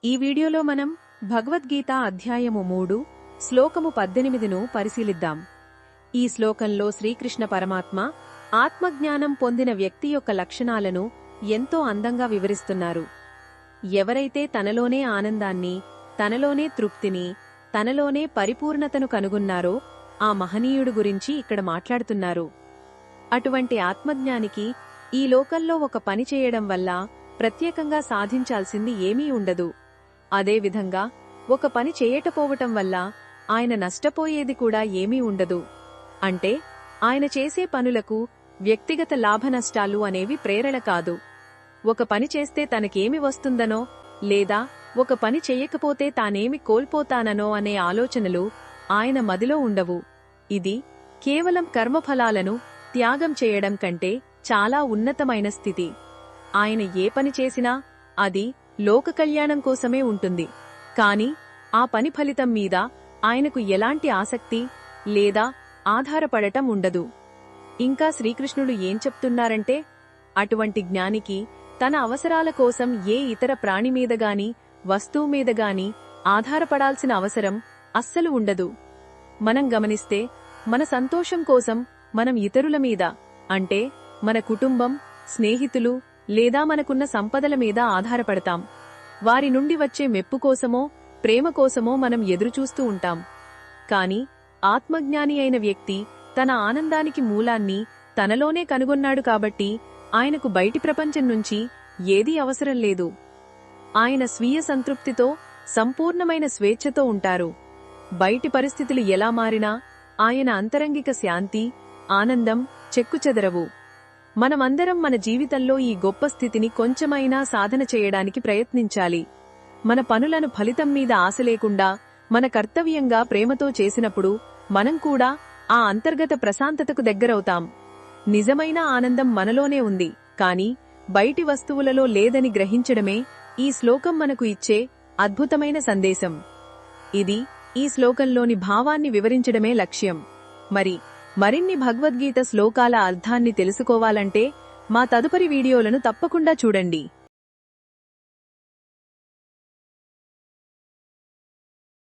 ఈ వీడియోలో మనం భగవద్గీత అధ్యాయము 3 శ్లోకము 18ను పరిశీలిద్దాం. ఈ శ్లోకంలో శ్రీకృష్ణ పరమాత్మ ఆత్మజ్ఞానం పొందిన వ్యక్తి యొక్క లక్షణాలను ఎంతో అందంగా వివరిస్తున్నారు. ఎవరైతే తనలోనే ఆనందాన్ని, తనలోనే తృప్తిని, తనలోనే పరిపూర్ణతను కనుగొన్నారో ఆ మహనీయుడు గురించి ఇక్కడ మాట్లాడుతున్నారు. అటువంటి ఆత్మజ్ఞానికి ఈ లోకంలో ఒక పని చేయడం వల్ల ప్రత్యేకంగా సాధించాల్సింది ఏమీ ఉండదు. అదేవిధంగా ఒక పని చేయటపోవటం వల్ల ఆయన నష్టపోయేది కూడా ఏమీ ఉండదు. అంటే ఆయన చేసే పనులకు వ్యక్తిగత లాభనష్టాలు అనేవి ప్రేరణ కాదు. ఒక పని చేస్తే తనకేమి వస్తుందనో లేదా ఒక పని చెయ్యకపోతే తానేమి కోల్పోతాననో అనే ఆలోచనలు ఆయన మదిలో ఉండవు. ఇది కేవలం కర్మఫలాలను త్యాగం చేయడం కంటే చాలా ఉన్నతమైన స్థితి. ఆయన ఏ పని చేసినా అది లోక కళ్యాణం కోసమే ఉంటుంది. కాని ఆ పని ఫలితం మీద ఆయనకు ఎలాంటి ఆసక్తి లేదా ఆధారపడటం ఉండదు. ఇంకా శ్రీకృష్ణుడు ఏం చెప్తున్నారంటే, అటువంటి జ్ఞానికి తన అవసరాల కోసం ఏ ఇతర ప్రాణి మీదగాని వస్తువు మీదగాని ఆధారపడాల్సిన అవసరం అస్సలు ఉండదు. మనం గమనిస్తే మన సంతోషం కోసం మనం ఇతరుల మీద, అంటే మన కుటుంబం, స్నేహితులు లేదా మనకున్న సంపదల మీద ఆధారపడతాం. వారి నుండి వచ్చే మెప్పు కోసమో ప్రేమ కోసమో మనం ఎదురుచూస్తూ ఉంటాం. కాని ఆత్మజ్ఞాని అయిన వ్యక్తి తన ఆనందానికి మూలాన్ని తనలోనే కనుగొన్నాడు కాబట్టి ఆయనకు బయటి ప్రపంచం నుంచి ఏదీ అవసరం లేదు. ఆయన స్వీయ సంతృప్తితో, సంపూర్ణమైన స్వేచ్ఛతో ఉంటారు. బయటి పరిస్థితులు ఎలా మారినా ఆయన అంతరంగిక శాంతి, ఆనందం చెక్కుచెదరవు. మనమందరం మన జీవితంలో ఈ గొప్ప స్థితిని కొంచెమైనా సాధన చేయడానికి ప్రయత్నించాలి. మన పనులను ఫలితం మీద ఆశ లేకుండా మన కర్తవ్యంగా ప్రేమతో చేసినప్పుడు మనం కూడా ఆ అంతర్గత ప్రశాంతతకు దగ్గరవుతాం. నిజమైన ఆనందం మనలోనే ఉంది, కాని బయటి వస్తువులలో లేదని గ్రహించడమే ఈ శ్లోకం మనకు ఇచ్చే అద్భుతమైన సందేశం. ఇది ఈ శ్లోకంలోని భావాన్ని వివరించడమే లక్ష్యం. మరిన్ని భగవద్గీత శ్లోకాల అర్థాన్ని తెలుసుకోవాలంటే మా తదుపరి వీడియోలను తప్పకుండా చూడండి.